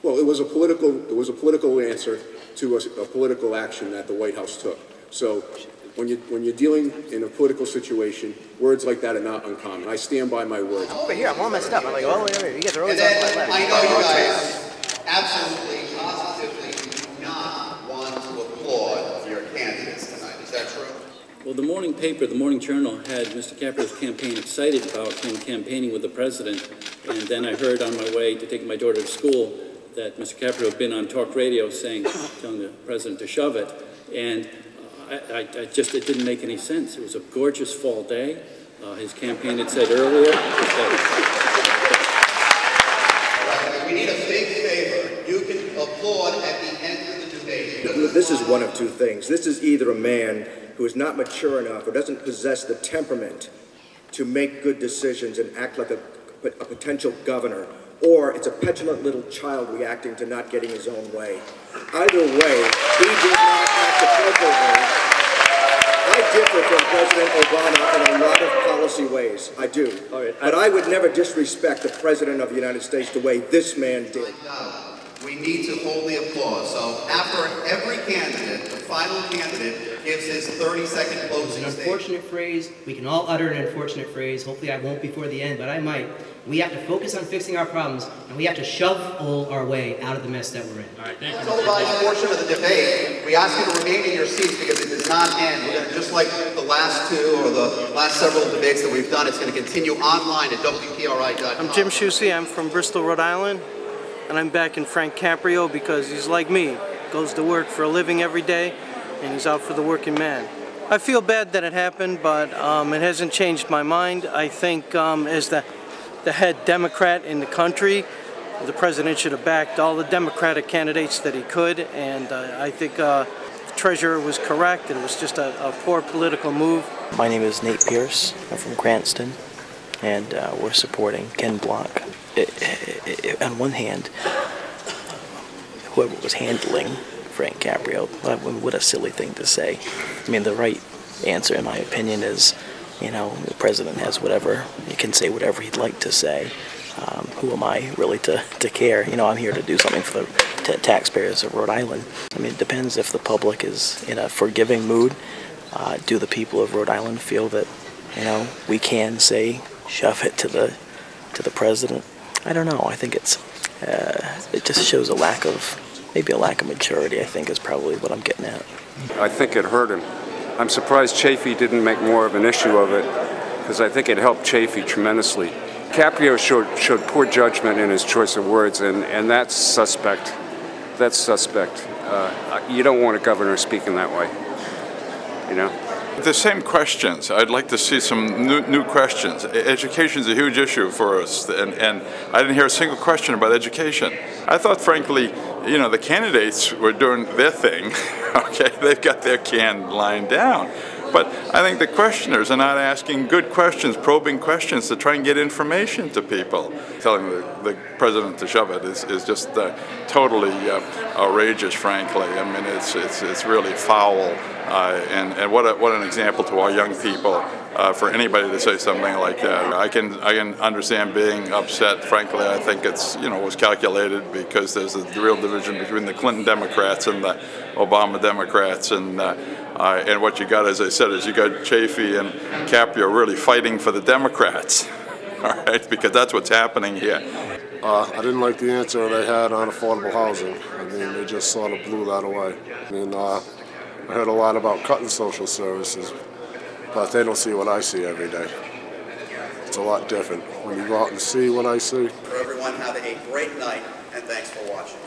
Well, it was a political answer to a political action that the White House took. So when you're dealing in a political situation, words like that are not uncommon. I stand by my word. I'm over here. I'm all messed up. I'm like, oh, wait, you guys are always on my left. I know you guys absolutely, positively do not want to applaud your candidates tonight. Is that true? Well, the morning paper, the Morning Journal, had Mr. Caprio's campaign excited about him campaigning with the president, and then I heard on my way to take my daughter to school that Mr. Caprio had been on talk radio telling the president to shove it, and it didn't make any sense. It was a gorgeous fall day. His campaign had said earlier we need a big favor. You can applaud at the end of the debate. This is one of two things. This is either a man who is not mature enough or doesn't possess the temperament to make good decisions and act like a potential governor, or it's a petulant little child reacting to not getting his own way. Either way, he did not act appropriately. I differ from President Obama in a lot of policy ways. I do. But I would never disrespect the President of the United States the way this man did. We need to hold the applause. So after every candidate, the final candidate gives his 30-second closing statement. It's an unfortunate phrase. We can all utter an unfortunate phrase. Hopefully I won't before the end, but I might. We have to focus on fixing our problems, and we have to shovel our way out of the mess that we're in. All right, thank you. Televised portion of the debate, we ask you to remain in your seats because it does not end. We're going to, just like the last two or the last several debates that we've done, it's going to continue online at WPRI.com. I'm Jim Shusey. I'm from Bristol, Rhode Island, and I'm backing Frank Caprio because he's like me, goes to work for a living every day, and he's out for the working man. I feel bad that it happened, but it hasn't changed my mind. I think as the head Democrat in the country, the president should have backed all the Democratic candidates that he could, and I think the treasurer was correct. It was just a poor political move. My name is Nate Pierce. I'm from Cranston, and we're supporting Ken Block. On one hand, whoever was handling Frank Caprio, what a silly thing to say. I mean, the right answer, in my opinion, is, you know, the president has whatever, he can say whatever he'd like to say. Who am I really to care? You know, I'm here to do something for the taxpayers of Rhode Island. I mean, it depends if the public is in a forgiving mood. Do the people of Rhode Island feel that, you know, we can say, shove it to the president? I don't know. I think it just shows maybe a lack of maturity, I think, is probably what I'm getting at. I think it hurt him. I'm surprised Chafee didn't make more of an issue of it, because I think it helped Chafee tremendously. Caprio showed poor judgment in his choice of words, and that's suspect. That's suspect. You don't want a governor speaking that way, you know? The same questions. I'd like to see some new questions. Education is a huge issue for us, and I didn't hear a single question about education. I thought, frankly, you know, the candidates were doing their thing. Okay, they've got their can lined down. But I think the questioners are not asking good questions, probing questions to try and get information to people. Telling the president to shove it is just totally outrageous, frankly. I mean, it's really foul. And what an example to our young people for anybody to say something like that. I can understand being upset. Frankly, I think it's, you know, was calculated because there's a real division between the Clinton Democrats and the Obama Democrats, and what you got, as I said, is you got Chafee and Caprio really fighting for the Democrats. All right, because that's what's happening here. I didn't like the answer they had on affordable housing. I mean, they just sort of blew that away. I mean, I heard a lot about cutting social services, but they don't see what I see every day. It's a lot different when you go out and see what I see. For everyone, have a great night, and thanks for watching.